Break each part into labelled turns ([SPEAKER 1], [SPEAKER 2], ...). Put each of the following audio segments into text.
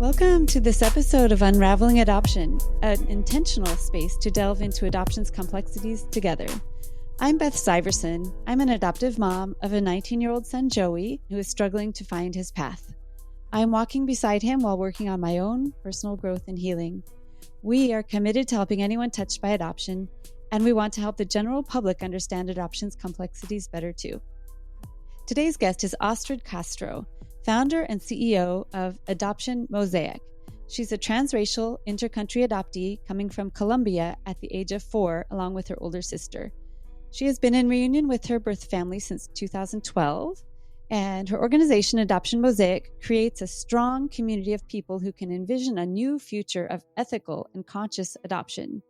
[SPEAKER 1] Welcome to this episode of Unraveling Adoption, an intentional space to delve into adoption's complexities together. I'm Beth Syverson. I'm an adoptive mom of a 19-year-old son, Joey, who is struggling to find his path. I'm walking beside him while working on my own personal growth and healing. We are committed to helping anyone touched by adoption, and we want to help the general public understand adoption's complexities better too. Today's guest is Astrid Castro, founder and CEO of Adoption Mosaic. She's a transracial intercountry adoptee coming from Colombia at the age of 4, along with her older sister. She has been in reunion with her birth family since 2012, and her organization, Adoption Mosaic, creates a strong community of people who can envision a new future of ethical and conscious adoption.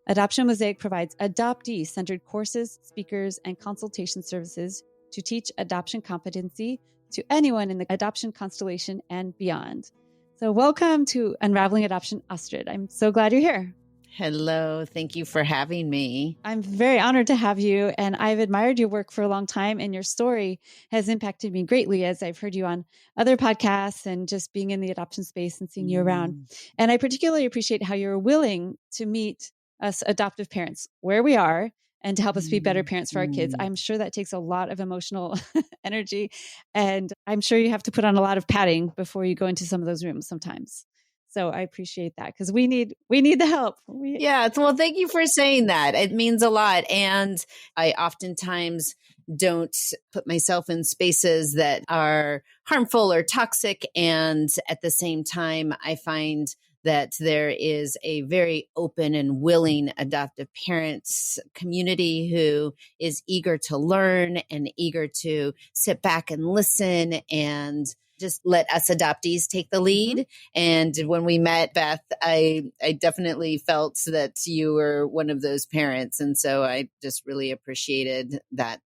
[SPEAKER 1] Adoption Mosaic provides adoptee-centered courses, speakers, and consultation services to teach adoption competency to anyone in the adoption constellation and beyond. So welcome to Unraveling Adoption, Astrid. I'm so glad you're here.
[SPEAKER 2] Hello. Thank you for having me.
[SPEAKER 1] I'm very honored to have you, and I've admired your work for a long time, and your story has impacted me greatly as I've heard you on other podcasts and just being in the adoption space and seeing you around. And I particularly appreciate how you're willing to meet us adoptive parents where we are and to help us be better parents for our kids. I'm sure that takes a lot of emotional energy, and I'm sure you have to put on a lot of padding before you go into some of those rooms sometimes. So I appreciate that because we need the help.
[SPEAKER 2] Well, thank you for saying that. It means a lot. And I oftentimes don't put myself in spaces that are harmful or toxic. And at the same time, I find that there is a very open and willing adoptive parents community who is eager to learn and eager to sit back and listen and just let us adoptees take the lead. And when we met, Beth, I definitely felt that you were one of those parents. And so I just really appreciated that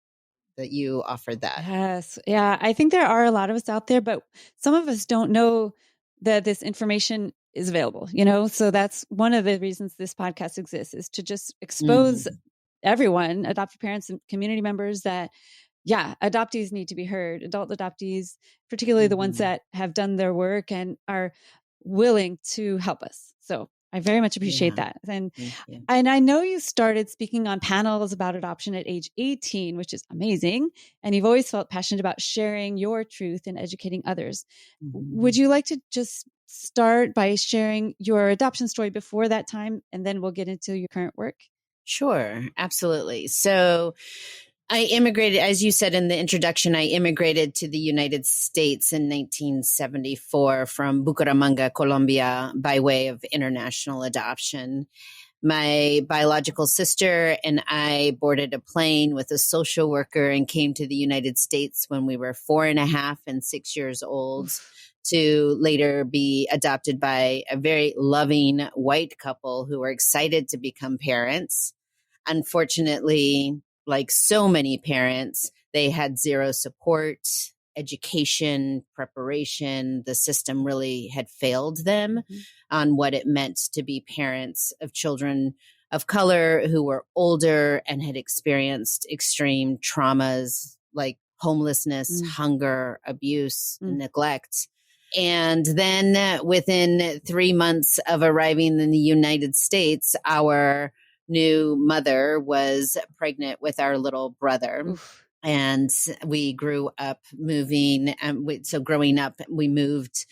[SPEAKER 2] you offered that.
[SPEAKER 1] Yes. Yeah. I think there are a lot of us out there, but some of us don't know that this information is available, so that's one of the reasons this podcast exists, is to just expose everyone, adoptive parents and community members, that adoptees need to be heard. Adult adoptees, particularly the ones that have done their work and are willing to help us. So I very much appreciate that. And I know you started speaking on panels about adoption at age 18, which is amazing. And you've always felt passionate about sharing your truth and educating others. Would you like to just start by sharing your adoption story before that time, and then we'll get into your current work?
[SPEAKER 2] Sure, absolutely. So I immigrated, as you said in the introduction, I immigrated to the United States in 1974 from Bucaramanga, Colombia, by way of international adoption. My biological sister and I boarded a plane with a social worker and came to the United States when we were 4.5 and 6 years old, to later be adopted by a very loving white couple who were excited to become parents. Unfortunately, like so many parents, they had zero support, education, preparation. The system really had failed them on what it meant to be parents of children of color who were older and had experienced extreme traumas like homelessness, hunger, abuse, neglect. And then within 3 months of arriving in the United States, our new mother was pregnant with our little brother. Oof. And we grew up moving. So growing up, we moved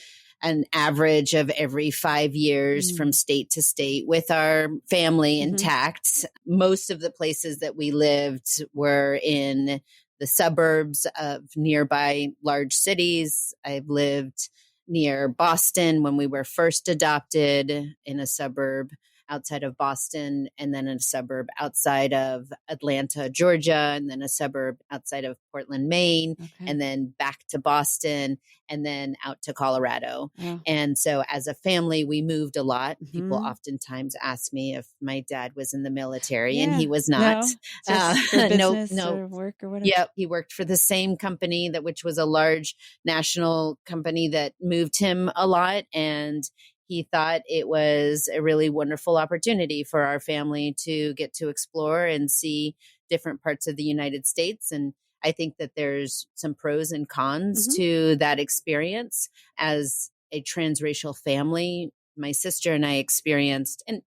[SPEAKER 2] an average of every 5 years from state to state with our family intact. Most of the places that we lived were in the suburbs of nearby large cities. I've lived near Boston when we were first adopted, in a suburb outside of Boston, and then in a suburb outside of Atlanta, Georgia, and then a suburb outside of Portland, Maine, and then back to Boston, and then out to Colorado. Yeah. And so as a family, we moved a lot. People oftentimes ask me if my dad was in the military, and he was not.
[SPEAKER 1] No, or work or whatever.
[SPEAKER 2] Yep. He worked for the same company, which was a large national company that moved him a lot. And he thought it was a really wonderful opportunity for our family to get to explore and see different parts of the United States. And I think that there's some pros and cons to that experience. As a transracial family. My sister and I experienced, and,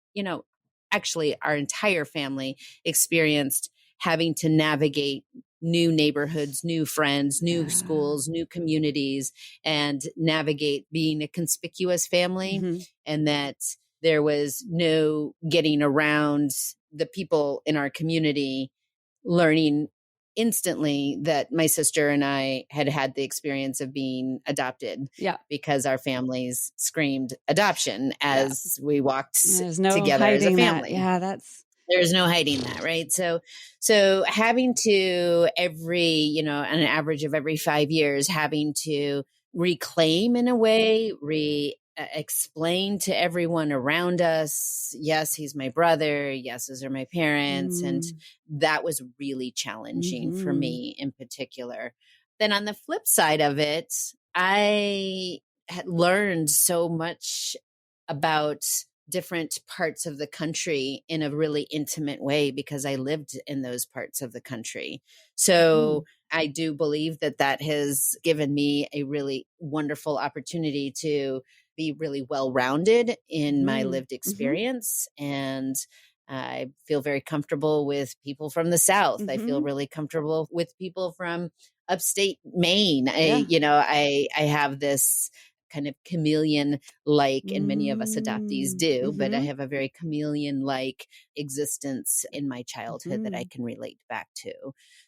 [SPEAKER 2] actually our entire family experienced having to navigate new neighborhoods, new friends, new schools, new communities, and navigate being a conspicuous family.
[SPEAKER 1] Mm-hmm.
[SPEAKER 2] And that there was no getting around the people in our community learning instantly that my sister and I had had the experience of being adopted.
[SPEAKER 1] Yeah.
[SPEAKER 2] Because our families screamed adoption as we walked
[SPEAKER 1] There's no
[SPEAKER 2] together as a
[SPEAKER 1] hiding
[SPEAKER 2] family.
[SPEAKER 1] that. Yeah,
[SPEAKER 2] there's no hiding that, right? So having to on an average of every 5 years, having to reclaim in a way, explain to everyone around us, yes, he's my brother, yes, those are my parents. And that was really challenging for me in particular. Then on the flip side of it, I had learned so much about different parts of the country in a really intimate way because I lived in those parts of the country. So I do believe that has given me a really wonderful opportunity to be really well-rounded in my lived experience. And I feel very comfortable with people from the South. I feel really comfortable with people from upstate Maine. I have this kind of chameleon-like, and many of us adoptees do, but I have a very chameleon-like existence in my childhood that I can relate back to.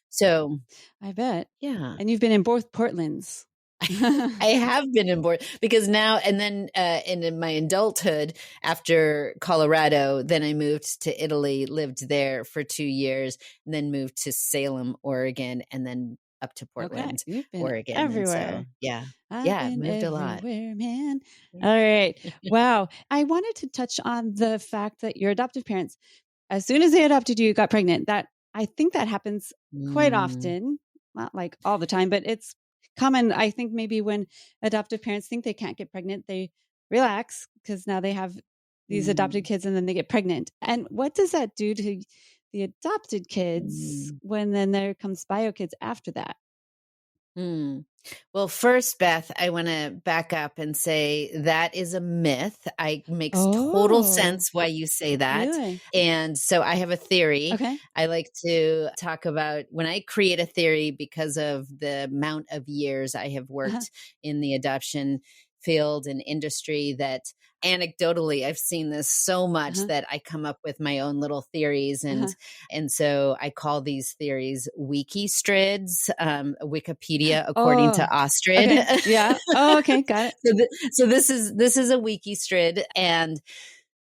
[SPEAKER 2] So
[SPEAKER 1] I bet.
[SPEAKER 2] Yeah.
[SPEAKER 1] And you've been in both Portlands.
[SPEAKER 2] I have been in board because now, and then in my adulthood after Colorado, then I moved to Italy, lived there for 2 years, and then moved to Salem, Oregon, and then up to Portland,
[SPEAKER 1] You've been
[SPEAKER 2] Oregon.
[SPEAKER 1] everywhere.
[SPEAKER 2] I've moved a lot.
[SPEAKER 1] Man. All right. Wow. I wanted to touch on the fact that your adoptive parents, as soon as they adopted you, got pregnant. That I think that happens quite often, not like all the time, but it's common. I think maybe when adoptive parents think they can't get pregnant, they relax because now they have these adopted kids and then they get pregnant. And what does that do to the adopted kids when then there comes bio kids after that?
[SPEAKER 2] Well, first, Beth, I want to back up and say that is a myth. It makes total sense why you say that.
[SPEAKER 1] Really?
[SPEAKER 2] And so I have a theory.
[SPEAKER 1] Okay.
[SPEAKER 2] I like to talk about when I create a theory because of the amount of years I have worked in the adoption field and industry that anecdotally I've seen this so much that I come up with my own little theories. And so I call these theories Wikistrids, Wikipedia according to Astrid.
[SPEAKER 1] Okay. Yeah. Oh, okay. Got it.
[SPEAKER 2] So this is a Wikistrid, and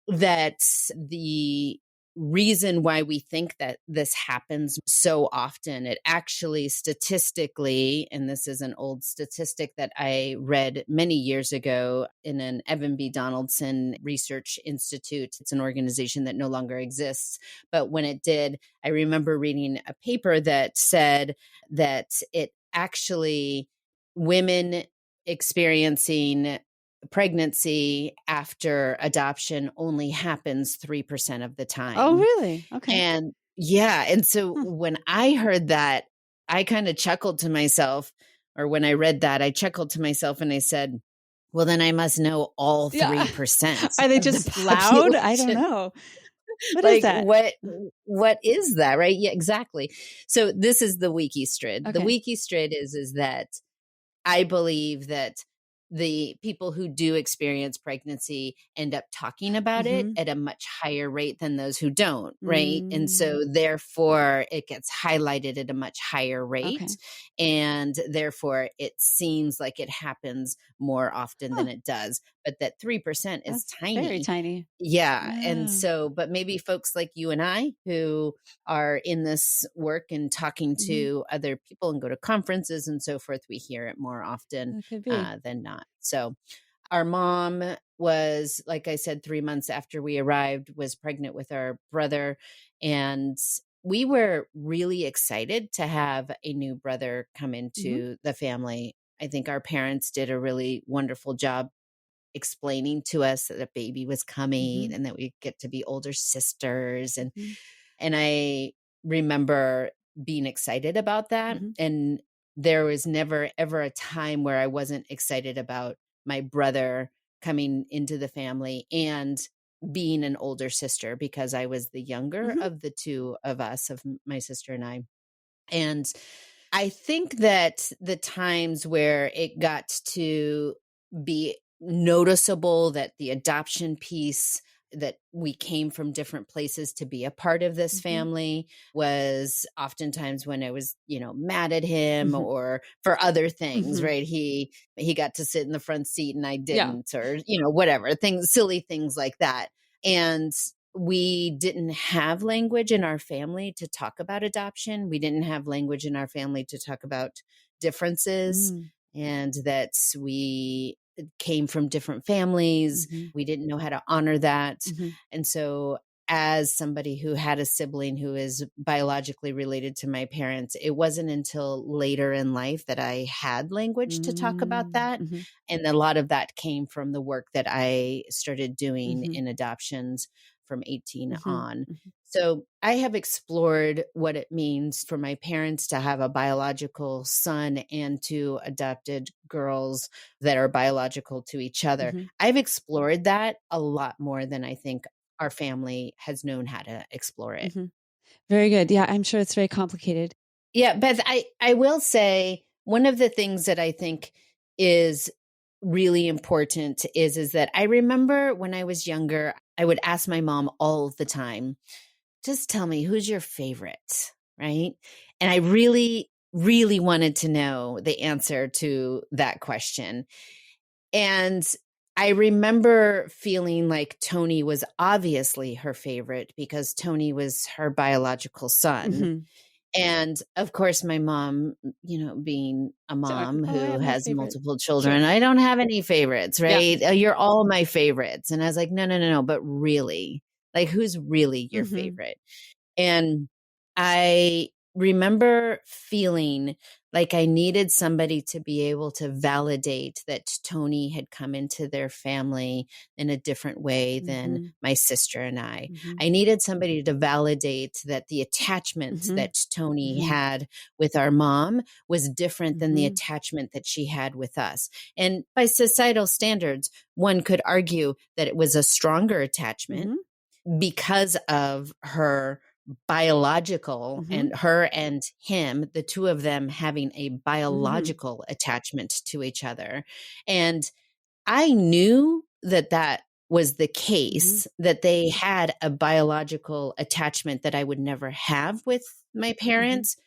[SPEAKER 2] that the reason why we think that this happens so often, it actually statistically, and this is an old statistic that I read many years ago in an Evan B. Donaldson Research Institute. It's an organization that no longer exists. But when it did, I remember reading a paper that said that it actually, women experiencing pregnancy after adoption only happens 3% of the time.
[SPEAKER 1] Oh, really? Okay.
[SPEAKER 2] And so when I heard that, I kind of chuckled to myself, or when I read that, I chuckled to myself and I said, well, then I must know all 3%.
[SPEAKER 1] Are they just loud? I don't know. What is that?
[SPEAKER 2] What is that? Right. Yeah, exactly. So this is the Wikistrid.
[SPEAKER 1] Okay.
[SPEAKER 2] The Wikistrid is that I believe that the people who do experience pregnancy end up talking about it at a much higher rate than those who don't, right? And so therefore it gets highlighted at a much higher rate.
[SPEAKER 1] Okay.
[SPEAKER 2] And therefore it seems like it happens more often than it does. But that 3% is tiny.
[SPEAKER 1] Very tiny.
[SPEAKER 2] Yeah. And so, but maybe folks like you and I who are in this work and talking to other people and go to conferences and so forth, we hear it more often than not. So our mom was, like I said, 3 months after we arrived, was pregnant with our brother. And we were really excited to have a new brother come into the family. I think our parents did a really wonderful job explaining to us that a baby was coming and that we get to be older sisters. And I remember being excited about that. And there was never, ever a time where I wasn't excited about my brother coming into the family and being an older sister, because I was the younger of the two of us, of my sister and I. And I think that the times where it got to be noticeable that the adoption piece, that we came from different places to be a part of this family, was oftentimes when I was, mad at him or for other things, right? He got to sit in the front seat and I didn't, or, whatever things, silly things like that. And we didn't have language in our family to talk about adoption. We didn't have language in our family to talk about differences, and that we came from different families. We didn't know how to honor that. And so as somebody who had a sibling who is biologically related to my parents, it wasn't until later in life that I had language to talk about that. And a lot of that came from the work that I started doing in adoptions from 18 on. So I have explored what it means for my parents to have a biological son and two adopted girls that are biological to each other. I've explored that a lot more than I think our family has known how to explore it.
[SPEAKER 1] Very good. Yeah, I'm sure it's very complicated.
[SPEAKER 2] Yeah, Beth, I will say one of the things that I think is really important is that I remember when I was younger, I would ask my mom all the time, just tell me, who's your favorite, right? And I really, really wanted to know the answer to that question. And I remember feeling like Tony was obviously her favorite because Tony was her biological son. And of course, my mom, being a mom who has multiple children, I don't have any favorites, right? You're all my favorites. And I was like, no, but really, like, who's really your favorite? And I remember feeling like I needed somebody to be able to validate that Tony had come into their family in a different way than my sister and I. I needed somebody to validate that the attachment that Tony had with our mom was different than the attachment that she had with us. And by societal standards, one could argue that it was a stronger attachment because of her biological and her and him, the two of them having a biological attachment to each other. And I knew that that was the case, that they had a biological attachment that I would never have with my parents.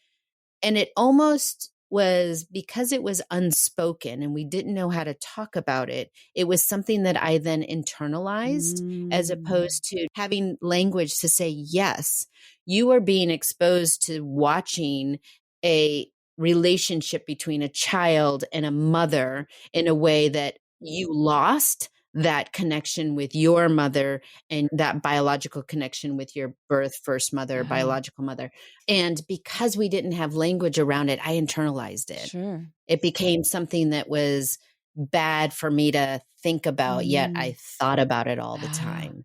[SPEAKER 2] And it almost was because it was unspoken and we didn't know how to talk about it. It was something that I then internalized as opposed to having language to say, yes, you are being exposed to watching a relationship between a child and a mother in a way that you lost that connection with your mother and that biological connection with your birth first mother, biological mother. And because we didn't have language around it, I internalized it.
[SPEAKER 1] Sure.
[SPEAKER 2] It became something that was bad for me to think about, yet I thought about it all the time.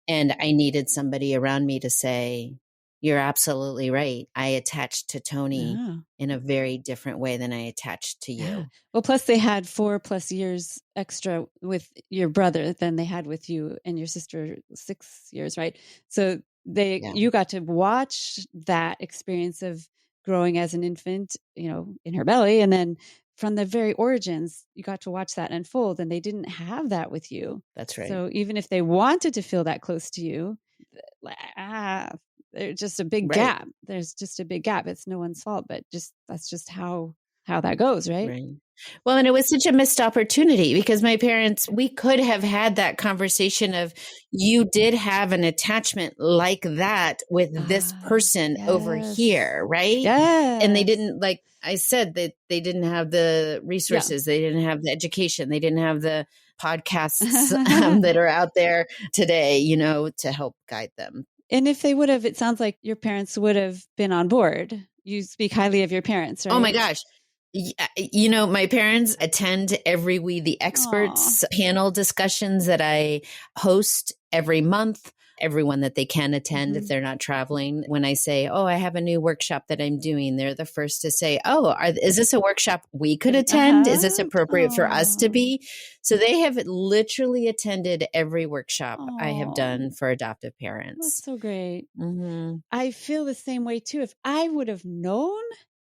[SPEAKER 2] And I needed somebody around me to say, you're absolutely right. I attached to Tony in a very different way than I attached to you.
[SPEAKER 1] Well, plus they had 4+ years extra with your brother than they had with you and your sister 6 years, right? So you got to watch that experience of growing as an infant, in her belly. And then from the very origins, you got to watch that unfold, and they didn't have that with you.
[SPEAKER 2] That's right.
[SPEAKER 1] So even if they wanted to feel that close to you, there's just a big gap. There's just a big gap. It's no one's fault, but that's just how that goes, right?
[SPEAKER 2] Well, and it was such a missed opportunity because my parents, we could have had that conversation of, you did have an attachment like that with this person over here, right?
[SPEAKER 1] Yes.
[SPEAKER 2] And they didn't, like I said, that they didn't have the resources. They didn't have the education. They didn't have the podcasts that are out there today, to help guide them.
[SPEAKER 1] And if they would have, it sounds like your parents would have been on board. You speak highly of your parents, right?
[SPEAKER 2] Oh my gosh. My parents attend every We the Experts panel discussions that I host every month. everyone that they can attend if they're not traveling. When I say, oh, I have a new workshop that I'm doing, they're the first to say, oh, is this a workshop we could attend? Is this appropriate for us to be? So they have literally attended every workshop I have done for adoptive parents.
[SPEAKER 1] That's so great. I feel the same way too. If I would have known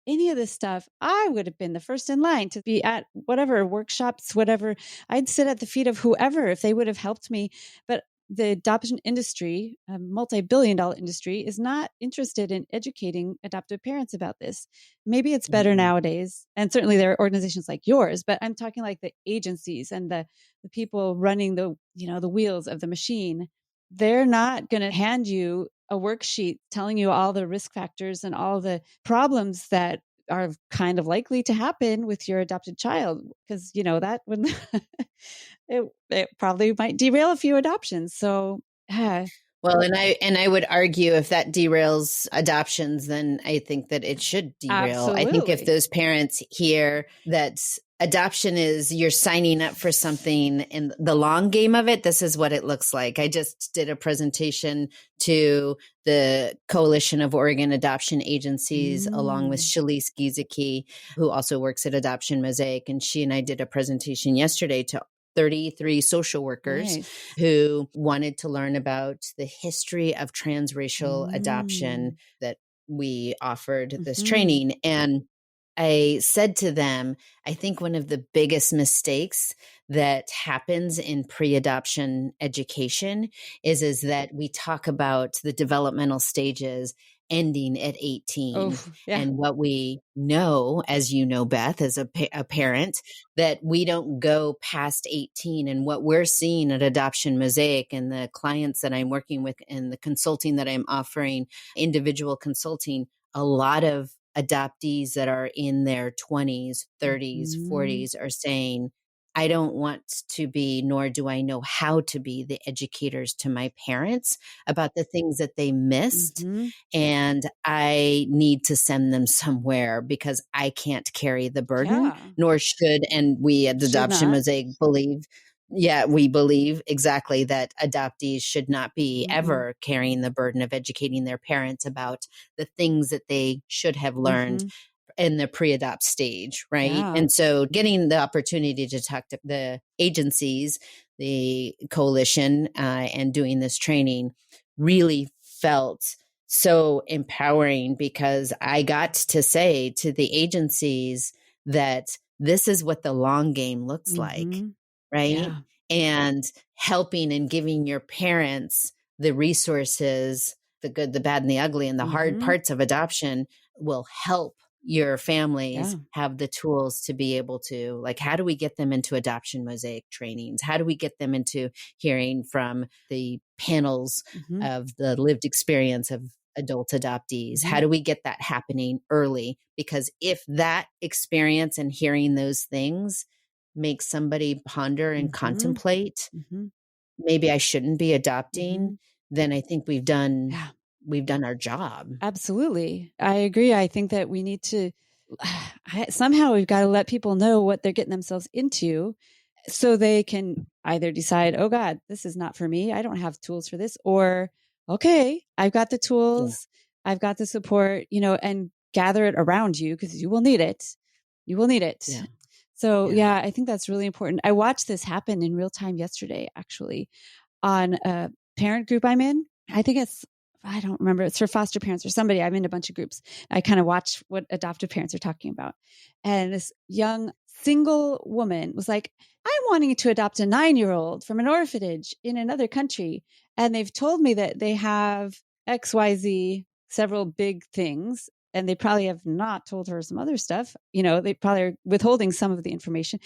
[SPEAKER 1] any of this stuff, I would have been the first in line to be at whatever workshops, whatever. I'd sit at the feet of whoever if they would have helped me. But the adoption industry, a multi-billion-dollar industry, is not interested in educating adoptive parents about this. Maybe it's better nowadays. And certainly there are organizations like yours, but I'm talking like the agencies and the people running the wheels of the machine. They're not going to hand you a worksheet telling you all the risk factors and all the problems that are kind of likely to happen with your adopted child, because that would it probably might derail a few adoptions. So
[SPEAKER 2] well, and I would argue if that derails adoptions, then I think that it should derail.
[SPEAKER 1] Absolutely.
[SPEAKER 2] I think if those parents hear that adoption is you're signing up for something in the long game of it, this is what it looks like. I just did a presentation to the Coalition of Oregon Adoption Agencies along with Shalise Giesecke, who also works at Adoption Mosaic. And she and I did a presentation yesterday to 33 social workers who wanted to learn about the history of transracial adoption that we offered this training. And I said to them, I think one of the biggest mistakes that happens in pre-adoption education is that we talk about the developmental stages ending at 18. And what we know, as you know, Beth, as a parent, that we don't go past 18. And what we're seeing at Adoption Mosaic and the clients that I'm working with and the consulting that I'm offering, individual consulting, a lot of adoptees that are in their 20s, 30s, 40s are saying, I don't want to be, nor do I know how to be the educators to my parents about the things that they missed. And I need to send them somewhere because I can't carry the burden, nor should. And we at Adoption Mosaic believe, we believe exactly that adoptees should not be ever carrying the burden of educating their parents about the things that they should have learned in the pre-adopt stage, right? And so getting the opportunity to talk to the agencies, the coalition, and doing this training really felt so empowering because I got to say to the agencies that this is what the long game looks like, right? And helping and giving your parents the resources, the good, the bad, and the ugly, and the hard parts of adoption will help your families have the tools to be able to, like, how do we get them into Adoption Mosaic trainings? How do we get them into hearing from the panels of the lived experience of adult adoptees? How do we get that happening early? Because if that experience and hearing those things makes somebody ponder and contemplate, maybe I shouldn't be adopting, then I think we've done our job.
[SPEAKER 1] Absolutely. I agree. I think that we need to, somehow we've got to let people know what they're getting themselves into so they can either decide, oh God, this is not for me. I don't have tools for this. Or, okay, I've got the tools. I've got the support, and gather it around you because you will need it. You will need it. So I think that's really important. I watched this happen in real time yesterday, actually, on a parent group I'm in. I don't remember. It's for foster parents or somebody. I'm in a bunch of groups. I kind of watch what adoptive parents are talking about. And this young single woman was like, I'm wanting to adopt a 9-year-old from an orphanage in another country. And they've told me that they have XYZ, several big things. And they probably have not told her some other stuff. They probably are withholding some of the information.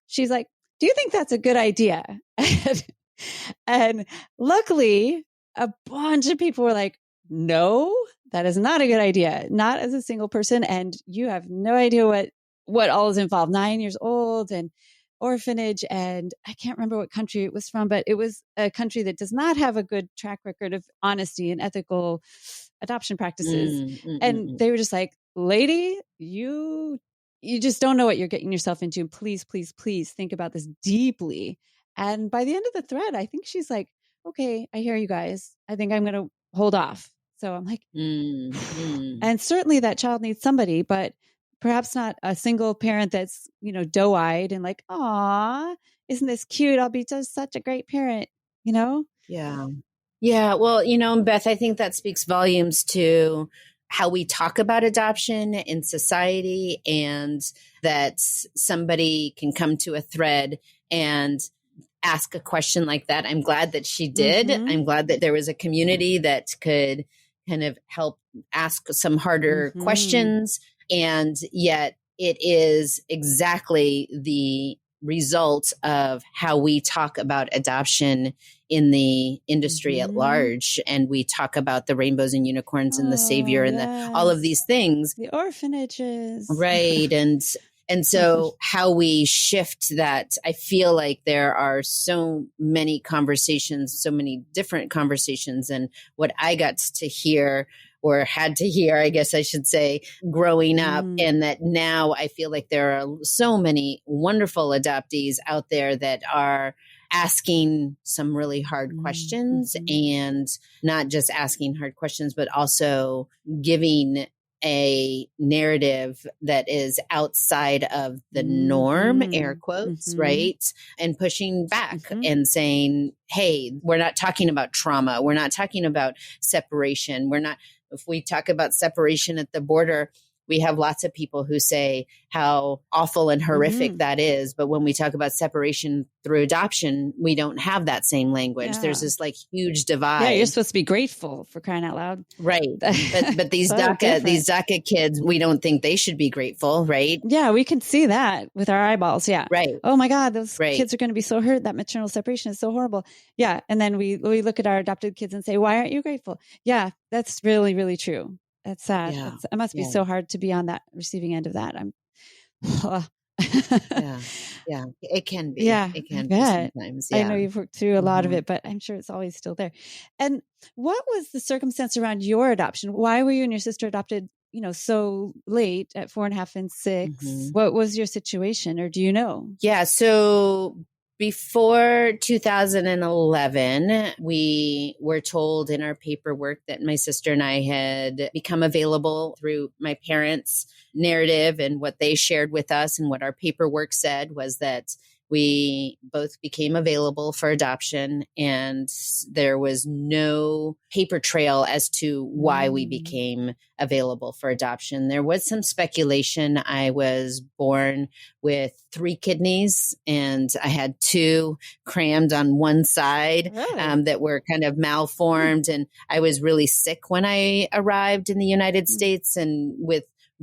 [SPEAKER 1] She's like, do you think that's a good idea? And luckily, a bunch of people were like, no, that is not a good idea. Not as a single person. And you have no idea what all is involved. 9 years old and orphanage. And I can't remember what country it was from, but it was a country that does not have a good track record of honesty and ethical adoption practices. And they were just like, lady, you just don't know what you're getting yourself into. Please, please, please think about this deeply. And by the end of the thread, I think she's like okay, I hear you guys. I think I'm going to hold off. So I'm like, and certainly that child needs somebody, but perhaps not a single parent that's, doe-eyed and like, aw, isn't this cute? I'll be just such a great parent,
[SPEAKER 2] Yeah. Yeah. Well, Beth, I think that speaks volumes to how we talk about adoption in society, and that somebody can come to a thread and ask a question like that. I'm glad that she did. I'm glad that there was a community that could kind of help ask some harder questions. And yet it is exactly the result of how we talk about adoption in the industry at large. And we talk about the rainbows and unicorns and the savior and all of these things.
[SPEAKER 1] The orphanages.
[SPEAKER 2] Right. And so how we shift that, I feel like there are so many conversations, so many different conversations. And what I got to hear, or had to hear, I guess I should say, growing up, and that now I feel like there are so many wonderful adoptees out there that are asking some really hard questions, and not just asking hard questions, but also giving a narrative that is outside of the norm, air quotes, right? And pushing back and saying, hey, we're not talking about trauma. We're not talking about separation. If we talk about separation at the border, we have lots of people who say how awful and horrific that is. But when we talk about separation through adoption, we don't have that same language. There's this like huge divide.
[SPEAKER 1] Yeah, you're supposed to be grateful, for crying out loud.
[SPEAKER 2] Right. But these DACA kids, we don't think they should be grateful, right?
[SPEAKER 1] Yeah, we can see that with our eyeballs. Yeah.
[SPEAKER 2] Right.
[SPEAKER 1] Oh my God, those kids are going to be so hurt. That maternal separation is so horrible. Yeah. And then we look at our adopted kids and say, why aren't you grateful? Yeah, that's really, really true. That's sad.
[SPEAKER 2] Yeah.
[SPEAKER 1] It must be so hard to be on that receiving end of that.
[SPEAKER 2] Yeah, it can be.
[SPEAKER 1] Yeah,
[SPEAKER 2] it can be sometimes. Yeah.
[SPEAKER 1] I know you've worked through a lot of it, but I'm sure it's always still there. And what was the circumstance around your adoption? Why were you and your sister adopted, so late at 4.5 and 6? What was your situation, or do you know?
[SPEAKER 2] Yeah. So before 2011, we were told in our paperwork that my sister and I had become available through my parents' narrative, and what they shared with us and what our paperwork said was that we both became available for adoption, and there was no paper trail as to why we became available for adoption. There was some speculation. I was born with 3 kidneys, and I had 2 crammed on one side that were kind of malformed. And I was really sick when I arrived in the United States, and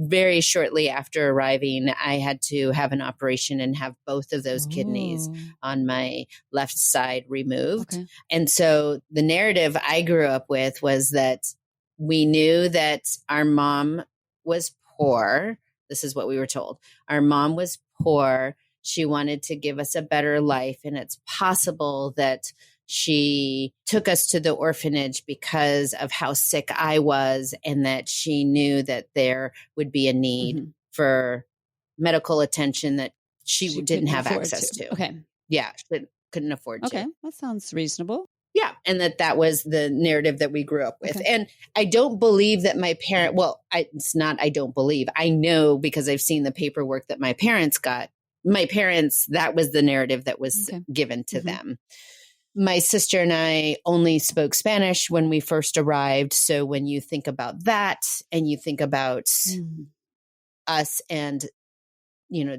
[SPEAKER 2] very shortly after arriving, I had to have an operation and have both of those kidneys on my left side removed.
[SPEAKER 1] Okay.
[SPEAKER 2] And so the narrative I grew up with was that we knew that our mom was poor. This is what we were told. Our mom was poor. She wanted to give us a better life. And it's possible that she took us to the orphanage because of how sick I was, and that she knew that there would be a need for medical attention that she didn't have access to.
[SPEAKER 1] Okay.
[SPEAKER 2] Yeah, she couldn't afford to.
[SPEAKER 1] Okay, that sounds reasonable.
[SPEAKER 2] Yeah, and that was the narrative that we grew up with.
[SPEAKER 1] Okay.
[SPEAKER 2] And I don't believe that my parent, it's not I don't believe. I know, because I've seen the paperwork that my parents got. My parents, that was the narrative that was given to them. My sister and I only spoke Spanish when we first arrived. So when you think about that, and you think about us and,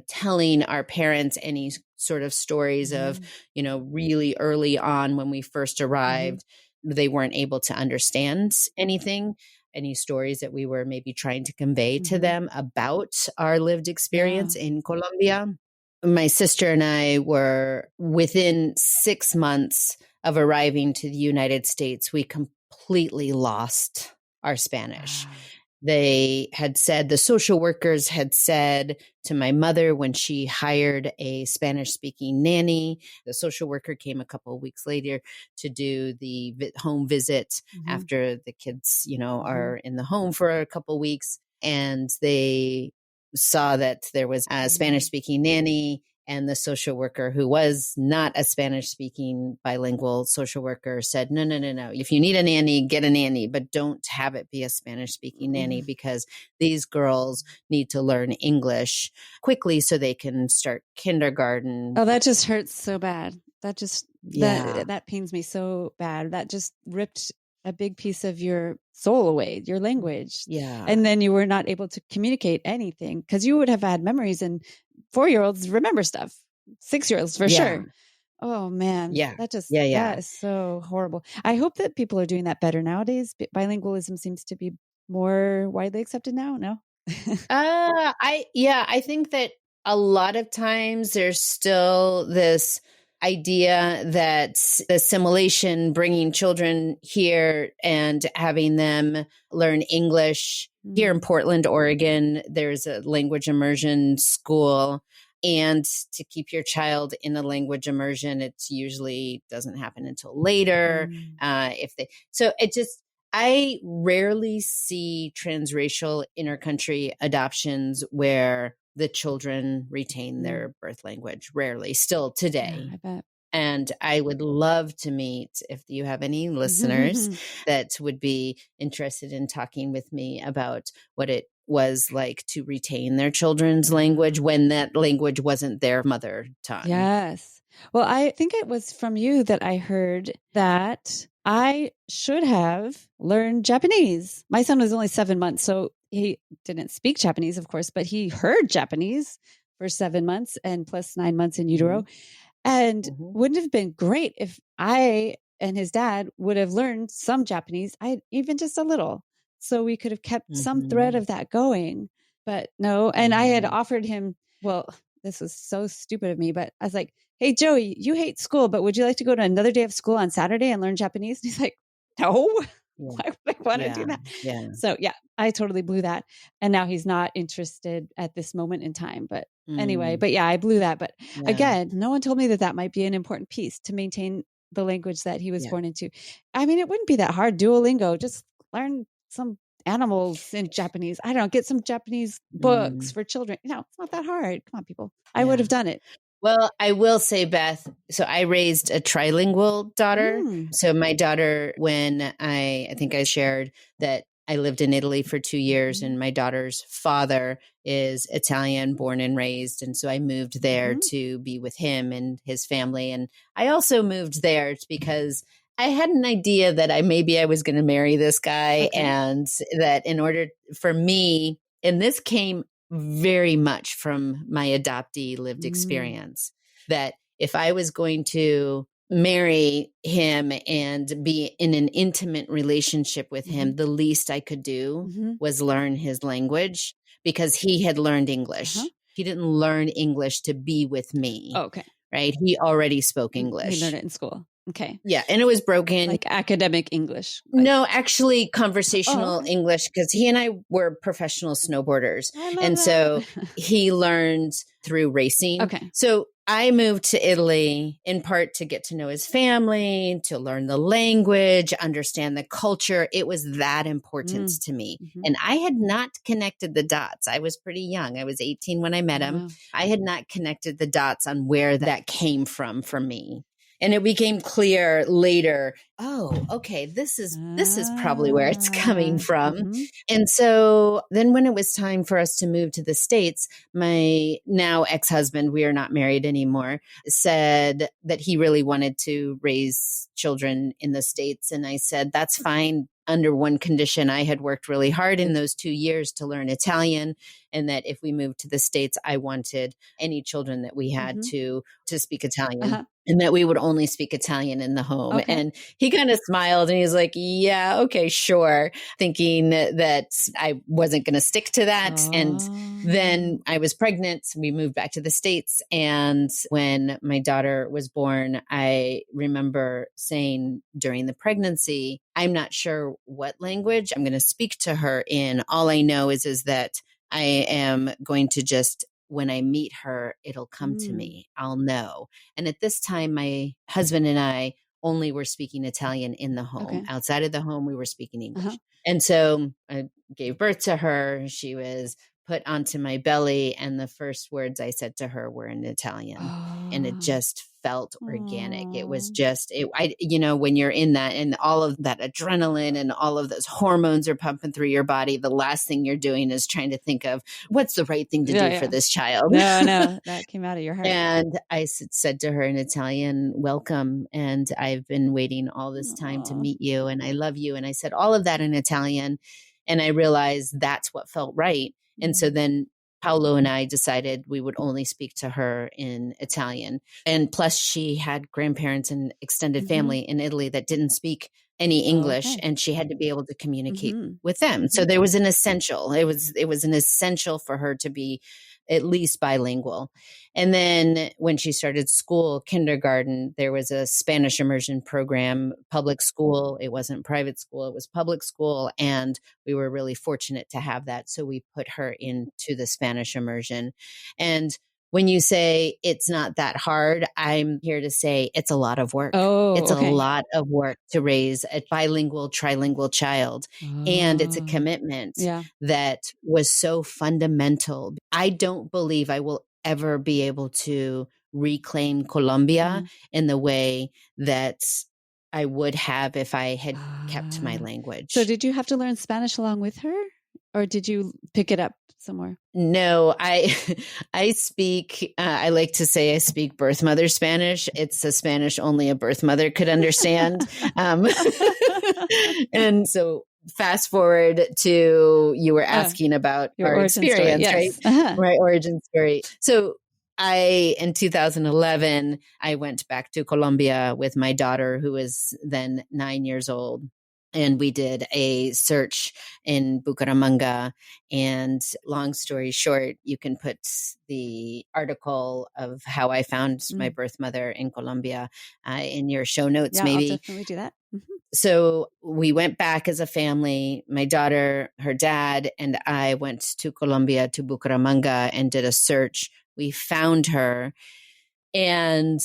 [SPEAKER 2] telling our parents any sort of stories of, really early on when we first arrived, they weren't able to understand any stories that we were maybe trying to convey to them about our lived experience in Colombia. My sister and I were within 6 months of arriving to the United States, we completely lost our Spanish. Wow. The social workers had said to my mother when she hired a Spanish-speaking nanny, the social worker came a couple of weeks later to do the home visit after the kids, are in the home for a couple of weeks. And they saw that there was a Spanish-speaking nanny, And the social worker, who was not a Spanish speaking bilingual social worker, said, no, no, no, no. If you need a nanny, get a nanny, but don't have it be a Spanish speaking nanny, because these girls need to learn English quickly so they can start kindergarten.
[SPEAKER 1] Oh, that just hurts so bad.
[SPEAKER 2] Yeah.
[SPEAKER 1] That pains me so bad. That just ripped a big piece of your soul away, your language.
[SPEAKER 2] Yeah.
[SPEAKER 1] And then you were not able to communicate anything, because you would have had memories, and 4-year-olds remember stuff. 6-year-olds for sure. Oh man.
[SPEAKER 2] Yeah.
[SPEAKER 1] That
[SPEAKER 2] Yeah.
[SPEAKER 1] is so horrible. I hope that people are doing that better nowadays. Bilingualism seems to be more widely accepted now. No?
[SPEAKER 2] I think that a lot of times there's still this idea that assimilation, bringing children here and having them learn English. Here in Portland, Oregon, there's a language immersion school. And to keep your child in a language immersion, it usually doesn't happen until later. I rarely see transracial intercountry adoptions where the children retain their birth language. Rarely, still today.
[SPEAKER 1] Yeah, I bet.
[SPEAKER 2] And I would love to meet, if you have any listeners that would be interested in talking with me about what it was like to retain their children's language when that language wasn't their mother tongue.
[SPEAKER 1] Yes. Well, I think it was from you that I heard that I should have learned Japanese. My son was only 7 months, so he didn't speak Japanese, of course, but he heard Japanese for 7 months and plus 9 months in utero. And wouldn't it have been great if I and his dad would have learned some Japanese, even just a little, so we could have kept some thread of that going. But no. And I had offered him, well, this was so stupid of me, but I was like, hey, Joey, you hate school, but would you like to go to another day of school on Saturday and learn Japanese? And he's like, no, why would I want to do that?
[SPEAKER 2] Yeah.
[SPEAKER 1] So yeah, I totally blew that. And now he's not interested at this moment in time. But anyway, but yeah, I blew that. But again, no one told me that might be an important piece to maintain the language that he was born into. I mean, it wouldn't be that hard. Duolingo, just learn some animals in Japanese. I don't know, get some Japanese books for children. You know, it's not that hard. Come on, people. I would have done it.
[SPEAKER 2] Well, I will say, Beth, so I raised a trilingual daughter. So my daughter, when I think I shared that I lived in Italy for 2 years, and my daughter's father is Italian, born and raised. And so I moved there to be with him and his family. And I also moved there because I had an idea that I was going to marry this guy, and that in order for me, and this came very much from my adoptee lived experience, that if I was going to marry him and be in an intimate relationship with him, the least I could do was learn his language, because he had learned English. He didn't learn English to be with me.
[SPEAKER 1] Okay.
[SPEAKER 2] Right? He already spoke English.
[SPEAKER 1] He learned it in school. Okay.
[SPEAKER 2] Yeah. And it was broken.
[SPEAKER 1] Like academic English.
[SPEAKER 2] No, actually conversational English, because he and I were professional snowboarders. And so he learned through racing.
[SPEAKER 1] Okay.
[SPEAKER 2] So I moved to Italy in part to get to know his family, to learn the language, understand the culture. It was that important to me. And I had not connected the dots. I was pretty young. I was 18 when I met him. I had not connected the dots on where that came from for me. And it became clear later, oh, okay, this is probably where it's coming from. And so then when it was time for us to move to the States, my now ex-husband, we are not married anymore, said that he really wanted to raise children in the States. And I said, that's fine, under one condition. I had worked really hard in those 2 years to learn Italian, and that if we moved to the States, I wanted any children that we had to speak Italian. And that we would only speak Italian in the home.
[SPEAKER 1] Okay.
[SPEAKER 2] And he kind of smiled and he's like, yeah, okay, sure. Thinking that I wasn't going to stick to that. And then I was pregnant. We moved back to the States. And when my daughter was born, I remember saying during the pregnancy, I'm not sure what language I'm going to speak to her in. All I know is that I am going to just, when I meet her, it'll come to me. I'll know. And at this time, my husband and I only were speaking Italian in the home.
[SPEAKER 1] Okay.
[SPEAKER 2] Outside of the home, we were speaking English. And so I gave birth to her. She was put onto my belly. And the first words I said to her were in Italian. And it just felt organic. It was just, when you're in that and all of that adrenaline and all of those hormones are pumping through your body, the last thing you're doing is trying to think of what's the right thing to do for this child.
[SPEAKER 1] No, that came out of your heart.
[SPEAKER 2] And I said to her in Italian, welcome. And I've been waiting all this time to meet you. And I love you. And I said all of that in Italian. And I realized that's what felt right. And so then Paolo and I decided we would only speak to her in Italian. And plus she had grandparents and extended family in Italy that didn't speak any English, and she had to be able to communicate with them. So there was an essential. It was an essential for her to be at least bilingual. And then when she started school, kindergarten, there was a Spanish immersion program, public school. It wasn't private school, it was public school. And we were really fortunate to have that. So we put her into the Spanish immersion. And when you say it's not that hard, I'm here to say it's a lot of work. It's a lot of work to raise a bilingual, trilingual child. And it's a commitment that was so fundamental. I don't believe I will ever be able to reclaim Colombia in the way that I would have if I had kept my language.
[SPEAKER 1] So did you have to learn Spanish along with her? Or did you pick it up somewhere?
[SPEAKER 2] No, I speak, I like to say I speak birth mother Spanish. It's a Spanish only a birth mother could understand. And so fast forward to, you were asking about our experience,
[SPEAKER 1] story, yes.
[SPEAKER 2] right? My origin story. So in 2011, I went back to Colombia with my daughter, who was then 9 years old. And we did a search in Bucaramanga. And long story short, you can put the article of how I found my birth mother in Colombia in your show notes, maybe.
[SPEAKER 1] I'll definitely do that.
[SPEAKER 2] So we went back as a family. My daughter, her dad, and I went to Colombia, to Bucaramanga, and did a search. We found her. And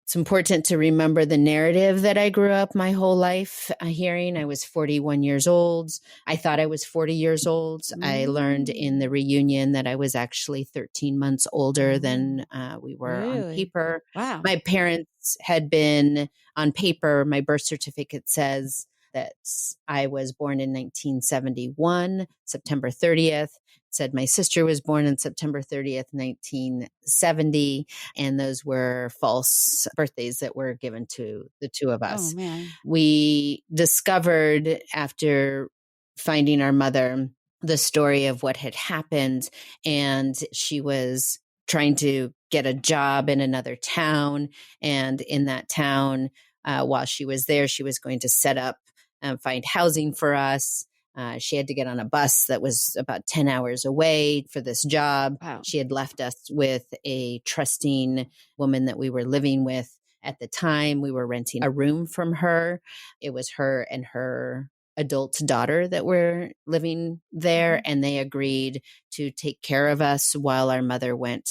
[SPEAKER 2] it's important to remember the narrative that I grew up my whole life hearing. I was 41 years old. I thought I was 40 years old. I learned in the reunion that I was actually 13 months older than we were on paper.
[SPEAKER 1] Wow.
[SPEAKER 2] My parents had been on paper. My birth certificate says that I was born in 1971, September 30th. Said my sister was born on September 30th, 1970. And those were false birthdays that were given to the two of us.
[SPEAKER 1] Oh, man.
[SPEAKER 2] We discovered after finding our mother the story of what had happened. And she was trying to get a job in another town. And in that town, while she was there, she was going to set up and find housing for us. She had to get on a bus that was about 10 hours away for this job.
[SPEAKER 1] Wow.
[SPEAKER 2] She had left us with a trusting woman that we were living with at the time. We were renting a room from her. It was her and her adult daughter that were living there, and they agreed to take care of us while our mother went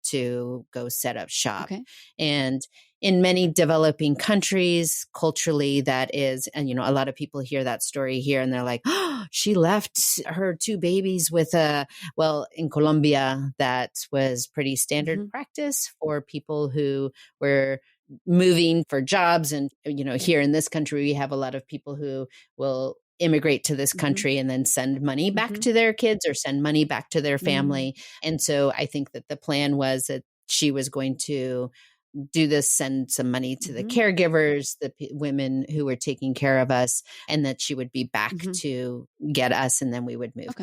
[SPEAKER 2] to go set up shop. And in many developing countries, culturally, that is, and a lot of people hear that story here and they're like, oh, she left her two babies with in Colombia, that was pretty standard practice for people who were moving for jobs. And, here in this country, we have a lot of people who will immigrate to this country and then send money back to their kids or send money back to their family. And so I think that the plan was that she was going to do this, send some money to the caregivers, the women who were taking care of us, and that she would be back to get us, and then we would move.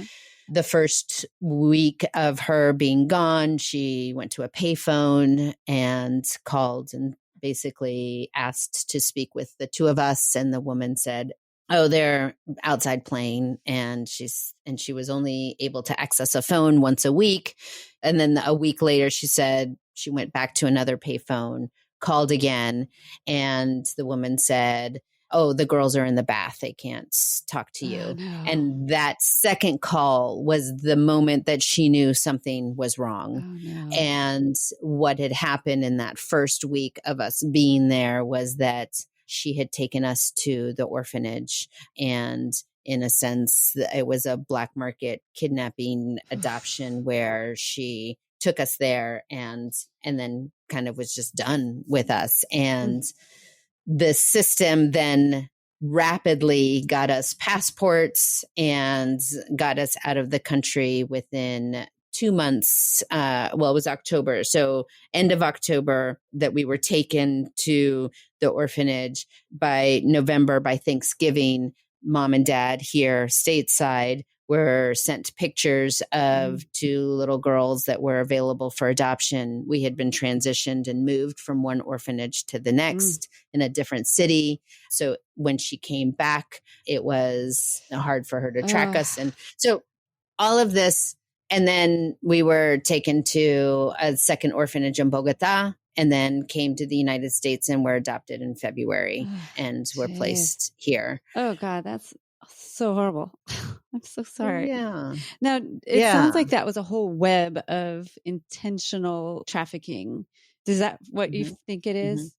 [SPEAKER 2] The first week of her being gone, she went to a payphone and called and basically asked to speak with the two of us. And the woman said, oh, they're outside playing. And she was only able to access a phone once a week. And then a week later, she said she went back to another payphone, called again. And the woman said, oh, the girls are in the bath. They can't talk to you.
[SPEAKER 1] Oh, no.
[SPEAKER 2] And that second call was the moment that she knew something was wrong.
[SPEAKER 1] Oh, no.
[SPEAKER 2] And what had happened in that first week of us being there was that she had taken us to the orphanage, and in a sense. It was a black market kidnapping adoption where she took us there and then kind of was just done with us. And the system then rapidly got us passports and got us out of the country within 2 months. It was October. So end of October that we were taken to the orphanage. By November, by Thanksgiving, mom and dad here stateside were sent pictures of two little girls that were available for adoption. We had been transitioned and moved from one orphanage to the next in a different city. So when she came back, it was hard for her to track us. And so all of this, and then we were taken to a second orphanage in Bogota, and then came to the United States and were adopted in February and were placed here.
[SPEAKER 1] Oh God, that's so horrible. I'm so sorry.
[SPEAKER 2] Yeah.
[SPEAKER 1] Now, it sounds like that was a whole web of intentional trafficking. Is that what you think it is?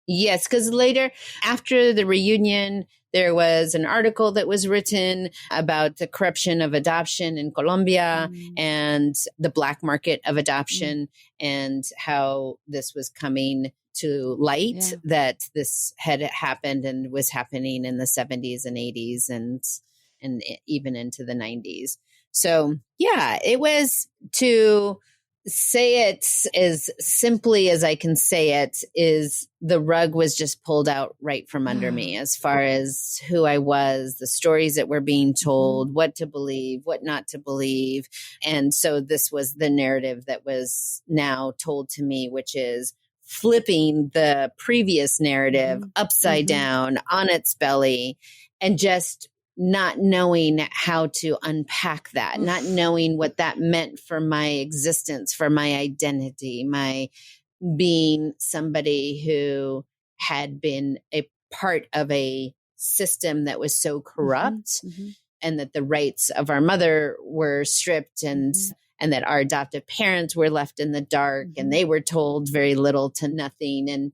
[SPEAKER 2] Yes, because later, after the reunion, there was an article that was written about the corruption of adoption in Colombia and the black market of adoption and how this was coming to light, that this had happened and was happening in the 70s and 80s and even into the 90s. So, yeah, it was, to say it as simply as I can say it, is the rug was just pulled out right from under me as far as who I was, the stories that were being told, what to believe, what not to believe. And so this was the narrative that was now told to me, which is flipping the previous narrative upside down on its belly and just not knowing how to unpack that, not knowing what that meant for my existence, for my identity, my being somebody who had been a part of a system that was so corrupt and that the rights of our mother were stripped and that our adoptive parents were left in the dark and they were told very little to nothing. And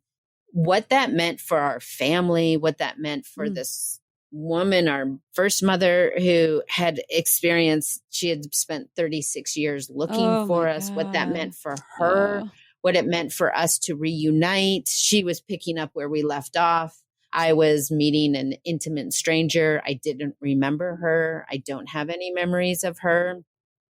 [SPEAKER 2] what that meant for our family, what that meant for this woman, our first mother, who had experienced, she had spent 36 years looking for us, what that meant for her, what it meant for us to reunite. She was picking up where we left off. I was meeting an intimate stranger. I didn't remember her. I don't have any memories of her.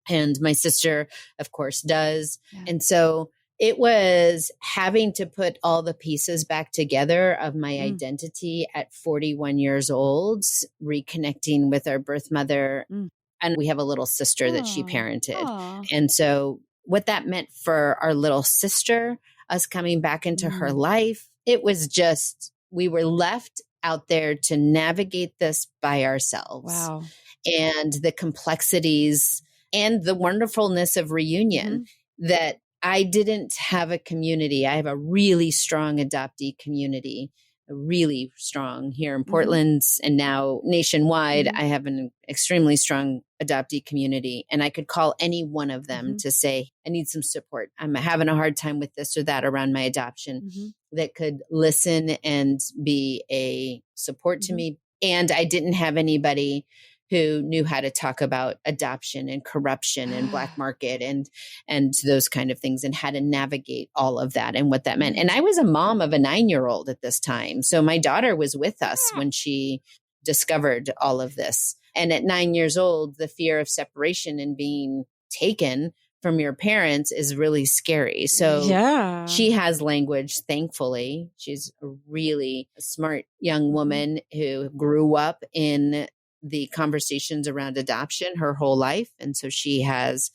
[SPEAKER 2] And my sister, of course, does. And so it was having to put all the pieces back together of my identity at 41 years old, reconnecting with our birth mother. And we have a little sister that she parented. And so what that meant for our little sister, us coming back into her life, it was just, we were left out there to navigate this by ourselves.
[SPEAKER 1] Wow.
[SPEAKER 2] And the complexities and the wonderfulness of reunion, that I didn't have a community. I have a really strong adoptee community, really strong here in Portland and now nationwide. I have an extremely strong adoptee community, and I could call any one of them to say, I need some support. I'm having a hard time with this or that around my adoption, that could listen and be a support to me. And I didn't have anybody who knew how to talk about adoption and corruption and black market and those kind of things, and how to navigate all of that and what that meant. And I was a mom of a 9-year-old at this time. So my daughter was with us when she discovered all of this. And at 9 years old, the fear of separation and being taken from your parents is really scary. So she has language, thankfully. She's a really smart young woman who grew up in the conversations around adoption her whole life. And so she has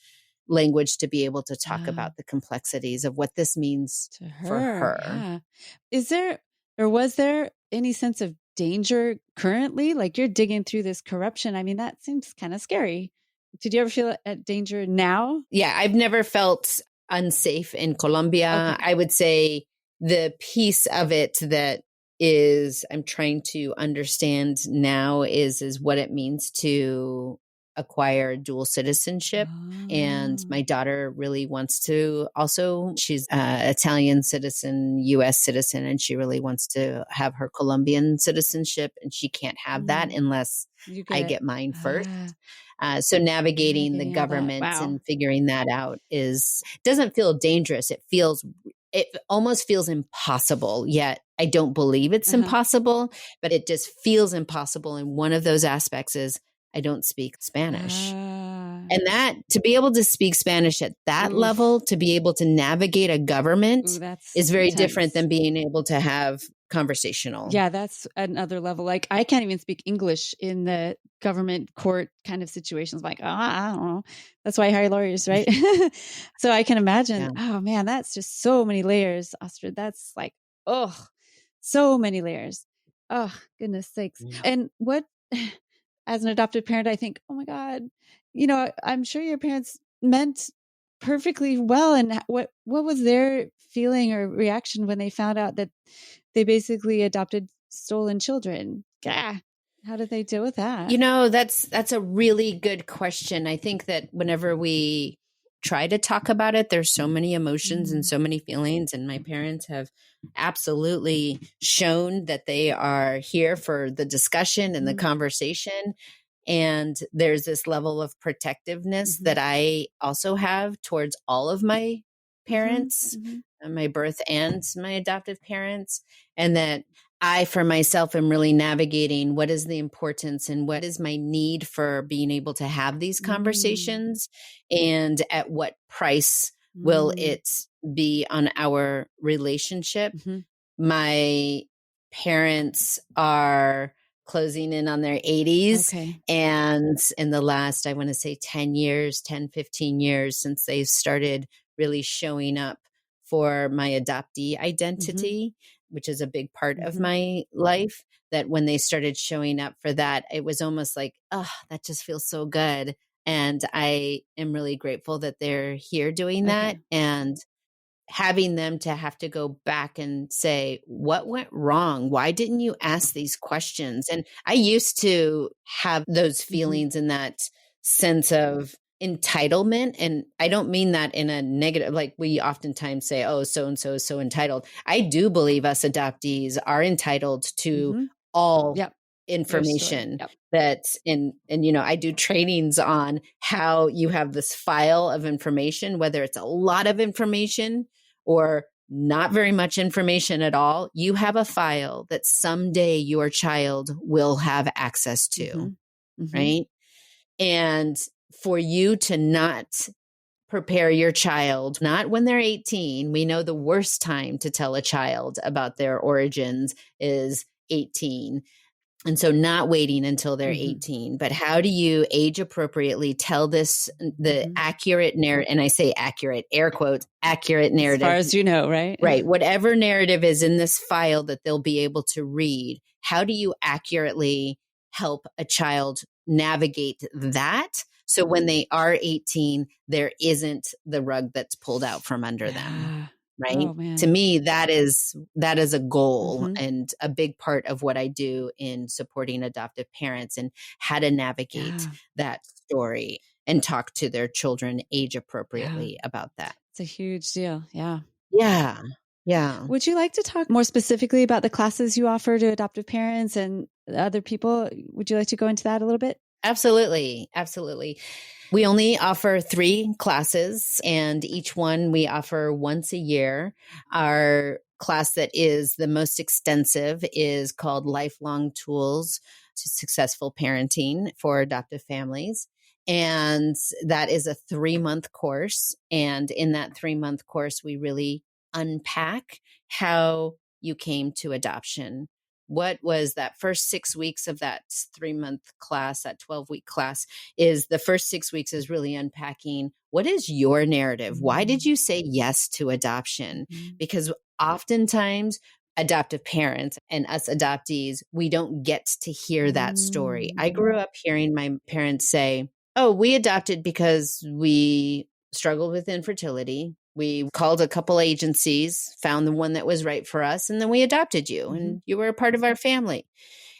[SPEAKER 2] language to be able to talk about the complexities of what this means to her. For her.
[SPEAKER 1] Yeah. Is there, or was there any sense of danger currently? Like, you're digging through this corruption. I mean, that seems kind of scary. Did you ever feel at danger now?
[SPEAKER 2] Yeah, I've never felt unsafe in Colombia. I would say the piece of it that I'm trying to understand now is what it means to acquire dual citizenship. And my daughter really wants to also, she's Italian citizen, US citizen, and she really wants to have her Colombian citizenship. And she can't have that unless I get mine first. So navigating the government and figuring that out doesn't feel dangerous. It almost feels impossible, yet I don't believe it's impossible, but it just feels impossible. And one of those aspects is I don't speak Spanish. And that, to be able to speak Spanish at that level, to be able to navigate a government is very different than being able to have conversational.
[SPEAKER 1] Yeah, that's another level. Like, I can't even speak English in the government court kind of situations. Like, I don't know. That's why I hire lawyers, right? So I can imagine, oh man, that's just so many layers, Astrid. That's like, so many layers. Oh, goodness sakes. And what, as an adoptive parent, I think, oh my God, I'm sure your parents meant perfectly well. And what was their feeling or reaction when they found out that they basically adopted stolen children? How did they deal with that?
[SPEAKER 2] That's a really good question. I think that whenever we try to talk about it, there's so many emotions and so many feelings. And my parents have absolutely shown that they are here for the discussion and the conversation. And there's this level of protectiveness that I also have towards all of my parents, my birth and my adoptive parents. And that I, for myself, am really navigating what is the importance and what is my need for being able to have these conversations, and at what price will it be on our relationship. My parents are closing in on their 80s.
[SPEAKER 1] Okay.
[SPEAKER 2] And in the last, I want to say 10, 15 years since they started really showing up for my adoptee identity, which is a big part of my life, that when they started showing up for that, it was almost like, oh, that just feels so good. And I am really grateful that they're here doing that. And having them to have to go back and say, what went wrong? Why didn't you ask these questions? And I used to have those feelings and that sense of entitlement. And I don't mean that in a negative, like we oftentimes say, oh, so-and-so is so entitled. I do believe us adoptees are entitled to all information that I do trainings on how you have this file of information, whether it's a lot of information or not very much information at all. You have a file that someday your child will have access to, right? And for you to not prepare your child, not when they're 18, we know the worst time to tell a child about their origins is 18. And so not waiting until they're 18, but how do you age appropriately tell the accurate narrative, and I say accurate, air quotes, accurate narrative.
[SPEAKER 1] As far as you know, right?
[SPEAKER 2] Right. Whatever narrative is in this file that they'll be able to read, how do you accurately help a child navigate that? So when they are 18, there isn't the rug that's pulled out from under them. Right.
[SPEAKER 1] Oh, man.
[SPEAKER 2] To me, that is a goal and a big part of what I do in supporting adoptive parents, and how to navigate that story and talk to their children age appropriately about that.
[SPEAKER 1] It's a huge deal. Yeah.
[SPEAKER 2] Yeah. Yeah.
[SPEAKER 1] Would you like to talk more specifically about the classes you offer to adoptive parents and other people? Would you like to go into that a little bit?
[SPEAKER 2] Absolutely. Absolutely. We only offer 3 classes, and each one we offer once a year. Our class that is the most extensive is called Lifelong Tools to Successful Parenting for Adoptive Families. And that is a 3-month course. And in that 3-month course, we really unpack how you came to adoption. What was that first 6 weeks of that 3-month class, that 12-week class, is the first 6 weeks is really unpacking, what is your narrative? Why did you say yes to adoption? Because oftentimes adoptive parents and us adoptees, we don't get to hear that story. I grew up hearing my parents say, oh, we adopted because we struggled with infertility. We called a couple agencies, found the one that was right for us, and then we adopted you, and you were a part of our family.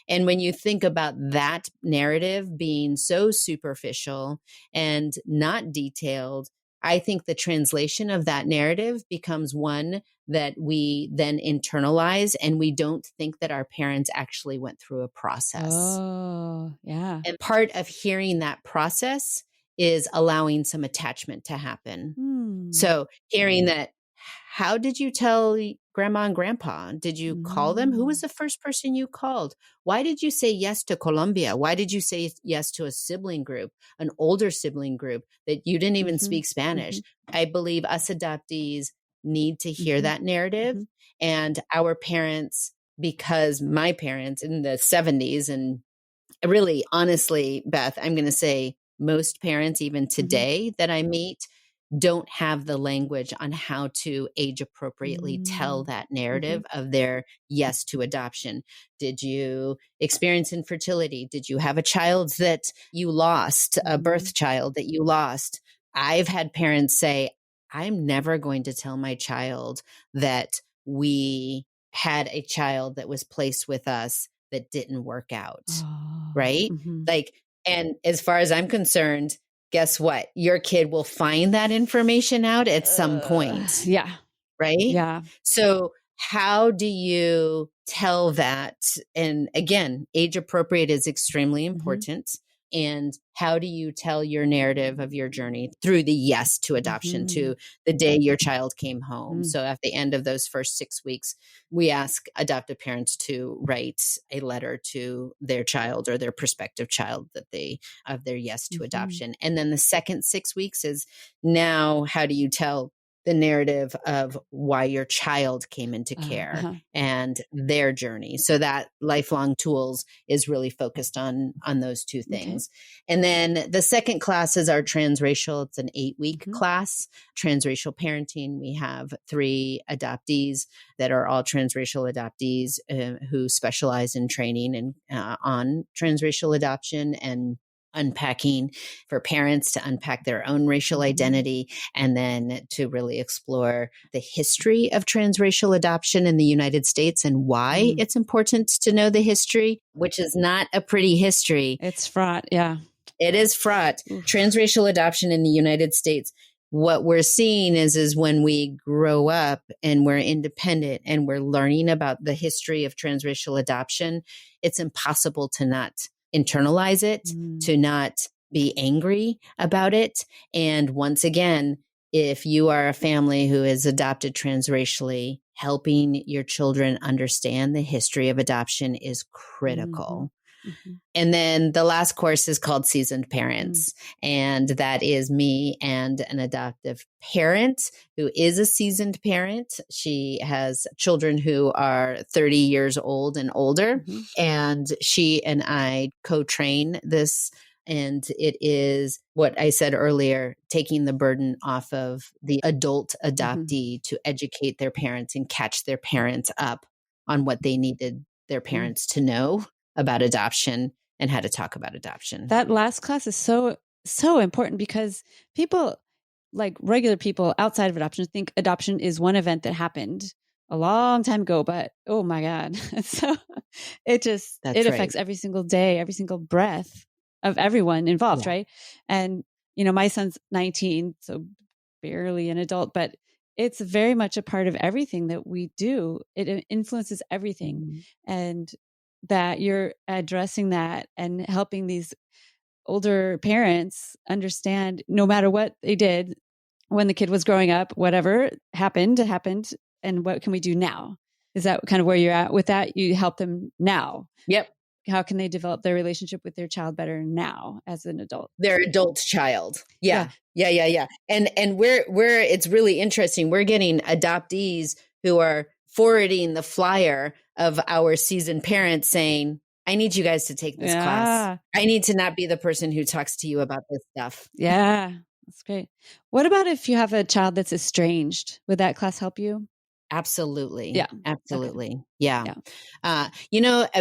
[SPEAKER 2] And when you think about that narrative being so superficial and not detailed, I think the translation of that narrative becomes one that we then internalize, and we don't think that our parents actually went through a process.
[SPEAKER 1] Oh, yeah.
[SPEAKER 2] And part of hearing that process is allowing some attachment to happen. So hearing that, how did you tell grandma and grandpa? Did you call them? Who was the first person you called? Why did you say yes to Colombia? Why did you say yes to a sibling group, an older sibling group that you didn't even speak Spanish? I believe us adoptees need to hear that narrative. And our parents, because my parents in the 70s, and really, honestly, Beth, I'm going to say most parents, even today that I meet, don't have the language on how to age appropriately tell that narrative of their yes to adoption. Did you experience infertility? Did you have a child that you lost, a birth child that you lost? I've had parents say, I'm never going to tell my child that we had a child that was placed with us that didn't work out. Right? Like, and as far as I'm concerned, guess what? Your kid will find that information out at some point.
[SPEAKER 1] Yeah.
[SPEAKER 2] Right?
[SPEAKER 1] Yeah.
[SPEAKER 2] So how do you tell that? And again, age appropriate is extremely important. And how do you tell your narrative of your journey through the yes to adoption, to the day your child came home? So at the end of those first 6 weeks, we ask adoptive parents to write a letter to their child or their prospective child that they of their yes to adoption. And then the second 6 weeks is, now how do you tell the narrative of why your child came into care and their journey? So that lifelong tools is really focused on those two things. And then the second class is our transracial. It's an 8-week class, transracial parenting. We have 3 adoptees that are all transracial adoptees who specialize in training and on transracial adoption and unpacking for parents to unpack their own racial identity, and then to really explore the history of transracial adoption in the United States and why it's important to know the history, which is not a pretty history.
[SPEAKER 1] It's fraught. Yeah.
[SPEAKER 2] It is fraught. Transracial adoption in the United States. What we're seeing is when we grow up and we're independent and we're learning about the history of transracial adoption, it's impossible to not internalize it, to not be angry about it. And once again, if you are a family who is adopted transracially, helping your children understand the history of adoption is critical. And then the last course is called Seasoned Parents. And that is me and an adoptive parent who is a seasoned parent. She has children who are 30 years old and older. And she and I co-train this. And it is what I said earlier, taking the burden off of the adult adoptee to educate their parents and catch their parents up on what they needed their parents to know about adoption and how to talk about adoption.
[SPEAKER 1] That last class is so important because people, like regular people outside of adoption, think adoption is one event that happened a long time ago, but oh my God. So it affects every single day, every single breath of everyone involved. Right. And, my son's 19, so barely an adult, but it's very much a part of everything that we do. It influences everything. And that you're addressing that and helping these older parents understand, no matter what they did when the kid was growing up, whatever happened, and what can we do now? Is that kind of where you're at with that? You help them now.
[SPEAKER 2] Yep.
[SPEAKER 1] How can they develop their relationship with their child better now as an adult?
[SPEAKER 2] Their adult child. Yeah. And it's really interesting. We're getting adoptees who are forwarding the flyer of our seasoned parents saying, I need you guys to take this class. I need to not be the person who talks to you about this stuff.
[SPEAKER 1] Yeah, that's great. What about if you have a child that's estranged? Would that class help you?
[SPEAKER 2] Absolutely.
[SPEAKER 1] Yeah.
[SPEAKER 2] Absolutely. Okay. Yeah.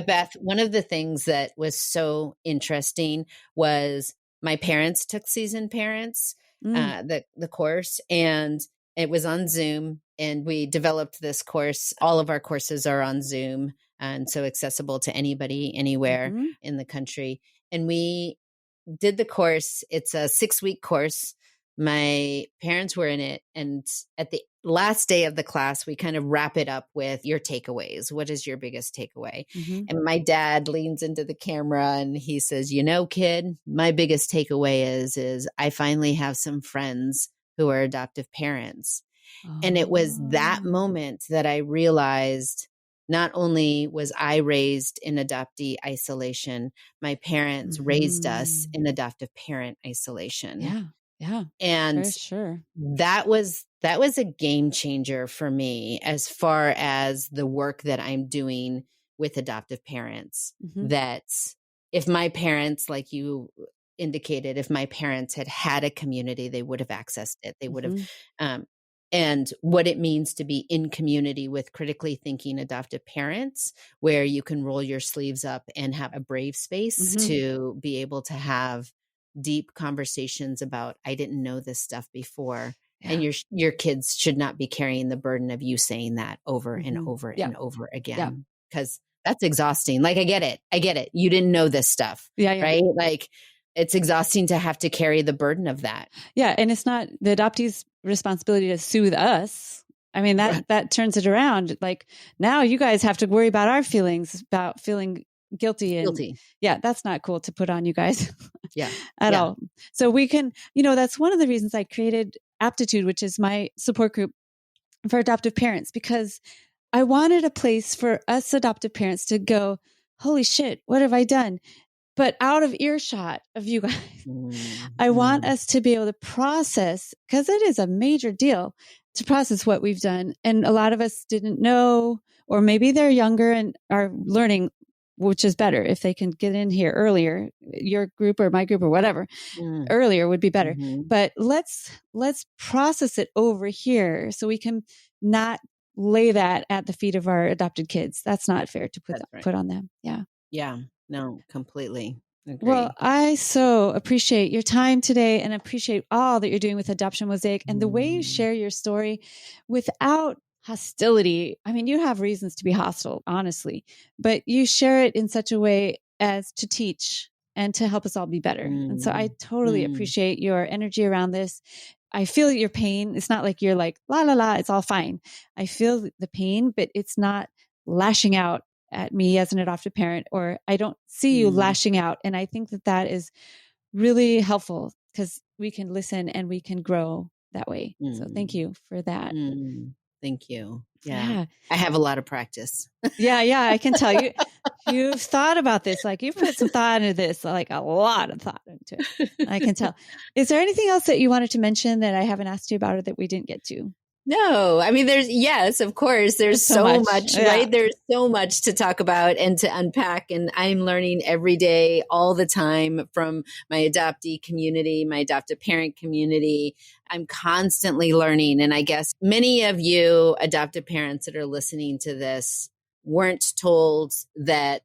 [SPEAKER 2] Beth, one of the things that was so interesting was my parents took seasoned parents, the course, and it was on Zoom, and we developed this course. All of our courses are on Zoom. and so accessible to anybody, anywhere
[SPEAKER 1] Mm-hmm.
[SPEAKER 2] in the country. And we did the course. It's a 6-week course. My parents were in it. And at the last day of the class, we kind of wrap it up with your takeaways. What is your biggest takeaway?
[SPEAKER 1] Mm-hmm.
[SPEAKER 2] And my dad leans into the camera and he says, kid, my biggest takeaway is I finally have some friends who are adoptive parents. And it was that
[SPEAKER 1] Oh.
[SPEAKER 2] moment that I realized not only was I raised in adoptee isolation, my parents raised us
[SPEAKER 1] Mm-hmm.
[SPEAKER 2] in adoptive parent isolation.
[SPEAKER 1] Yeah. Yeah.
[SPEAKER 2] And
[SPEAKER 1] For sure.
[SPEAKER 2] that was a game changer for me as far as the work that I'm doing with adoptive parents.
[SPEAKER 1] Mm-hmm.
[SPEAKER 2] That if my parents, like you indicated, if my parents had had a community, they would have accessed it. They would have,
[SPEAKER 1] Mm-hmm.
[SPEAKER 2] and what it means to be in community with critically thinking adoptive parents, where you can roll your sleeves up and have a brave space
[SPEAKER 1] Mm-hmm.
[SPEAKER 2] to be able to have deep conversations about, I didn't know this stuff before.
[SPEAKER 1] Yeah.
[SPEAKER 2] And your kids should not be carrying the burden of you saying that over and
[SPEAKER 1] Mm-hmm.
[SPEAKER 2] over
[SPEAKER 1] Yeah.
[SPEAKER 2] and over
[SPEAKER 1] Yeah.
[SPEAKER 2] again. Because that's exhausting. Like, I get it. You didn't know this stuff.
[SPEAKER 1] Yeah. Yeah.
[SPEAKER 2] Right? Like, it's exhausting to have to carry the burden of that.
[SPEAKER 1] Yeah. And it's not the adoptee's responsibility to soothe us. I mean, that turns it around. Like, now you guys have to worry about our feelings, about feeling guilty. And yeah, that's not cool to put on you guys.
[SPEAKER 2] Yeah.
[SPEAKER 1] At all. So we can, that's one of the reasons I created APtitude, which is my support group for adoptive parents, because I wanted a place for us adoptive parents to go, holy shit, what have I done? But out of earshot of you guys. Mm-hmm. I want us to be able to process, because it is a major deal to process what we've done. And a lot of us didn't know, or maybe they're younger and are learning, which is better if they can get in here earlier, your group or my group or whatever, earlier would be better. Mm-hmm. But let's process it over here so we can not lay that at the feet of our adopted kids. That's not fair to put on them. Yeah.
[SPEAKER 2] Yeah. No, completely. Agree.
[SPEAKER 1] Well, I so appreciate your time today and appreciate all that you're doing with Adoption Mosaic and the way you share your story without hostility. I mean, you have reasons to be hostile, honestly, but you share it in such a way as to teach and to help us all be better. And so I totally appreciate your energy around this. I feel your pain. It's not like you're like, la, la, la, it's all fine. I feel the pain, but it's not lashing out at me as an adoptive parent, or I don't see you lashing out. And I think that is really helpful because we can listen and we can grow that way. So thank you for that.
[SPEAKER 2] Thank you. Yeah. I have a lot of practice.
[SPEAKER 1] Yeah. I can tell you, you've thought about this. Like, you've put some thought into this, like a lot of thought into it. I can tell. Is there anything else that you wanted to mention that I haven't asked you about or that we didn't get to?
[SPEAKER 2] No, I mean, yes, of course. There's so much, right? There's so much to talk about and to unpack. And I'm learning every day, all the time, from my adoptee community, my adoptive parent community. I'm constantly learning. And I guess many of you adoptive parents that are listening to this weren't told that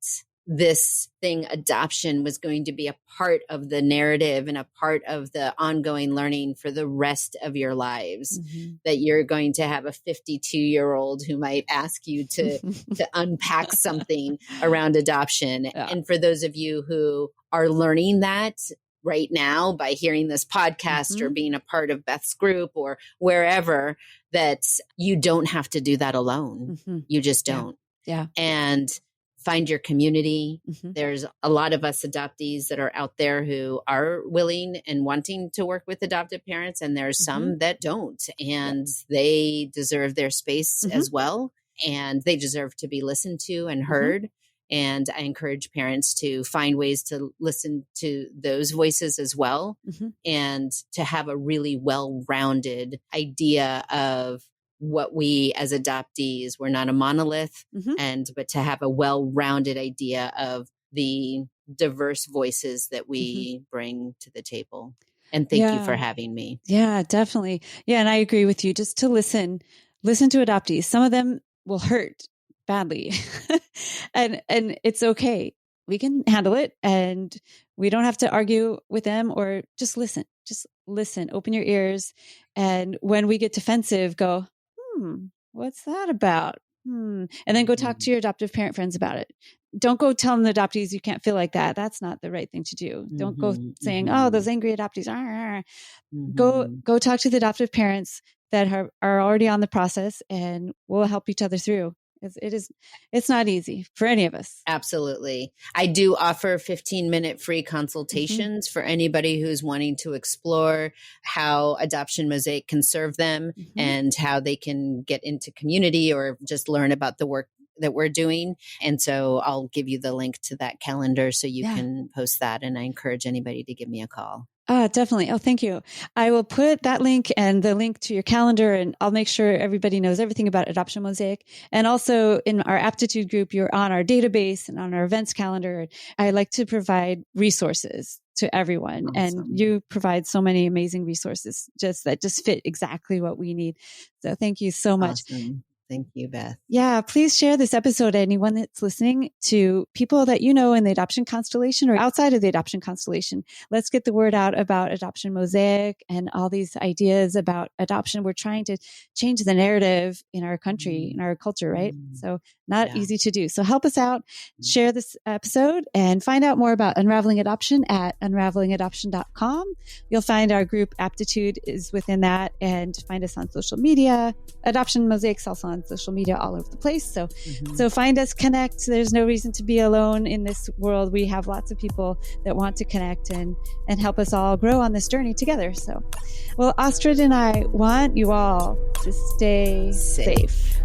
[SPEAKER 2] this thing, adoption, was going to be a part of the narrative and a part of the ongoing learning for the rest of your lives. That you're going to have a 52-year-old who might ask you to unpack something around adoption. Yeah. And for those of you who are learning that right now by hearing this podcast or being a part of Beth's group or wherever, that you don't have to do that alone. You just don't.
[SPEAKER 1] Yeah.
[SPEAKER 2] And find your community. There's a lot of us adoptees that are out there who are willing and wanting to work with adoptive parents. And there's some that don't, and they deserve their space as well. And they deserve to be listened to and heard. And I encourage parents to find ways to listen to those voices as well. And to have a really well-rounded idea of what we as adoptees, we're not a monolith, but to have a well-rounded idea of the diverse voices that we bring to the table. And thank you for having me.
[SPEAKER 1] Yeah, definitely. Yeah. And I agree with you. Just to listen to adoptees. Some of them will hurt badly and it's okay. We can handle it and we don't have to argue with them, or just listen, open your ears. And when we get defensive, go, what's that about? And then go talk to your adoptive parent friends about it. Don't go telling the adoptees you can't feel like that. That's not the right thing to do. Don't go saying, oh, those angry adoptees. Go talk to the adoptive parents that are already on the process, and we'll help each other through. It's not easy for any of us.
[SPEAKER 2] Absolutely. I do offer 15-minute free consultations for anybody who's wanting to explore how Adoption Mosaic can serve them and how they can get into community or just learn about the work that we're doing. And so I'll give you the link to that calendar so you can post that. And I encourage anybody to give me a call.
[SPEAKER 1] Definitely. Oh, thank you. I will put that link and the link to your calendar, and I'll make sure everybody knows everything about Adoption Mosaic. And also in our APtitude group, you're on our database and on our events calendar. I like to provide resources to everyone.
[SPEAKER 2] Awesome.
[SPEAKER 1] And you provide so many amazing resources that just fit exactly what we need. So thank you so much.
[SPEAKER 2] Awesome. Thank you, Beth.
[SPEAKER 1] Yeah, please share this episode to anyone that's listening, to people that you know in the adoption constellation or outside of the adoption constellation. Let's get the word out about Adoption Mosaic and all these ideas about adoption. We're trying to change the narrative in our country, in our culture, right? So not easy to do. So help us out, share this episode, and find out more about Unraveling Adoption at unravelingadoption.com. You'll find our group APtitude is within that, and find us on social media. Adoption Mosaic's also on social media all over the place. So find us, connect. There's no reason to be alone in this world. We have lots of people that want to connect and help us all grow on this journey together. So, well, Astrid and I want you all to stay safe.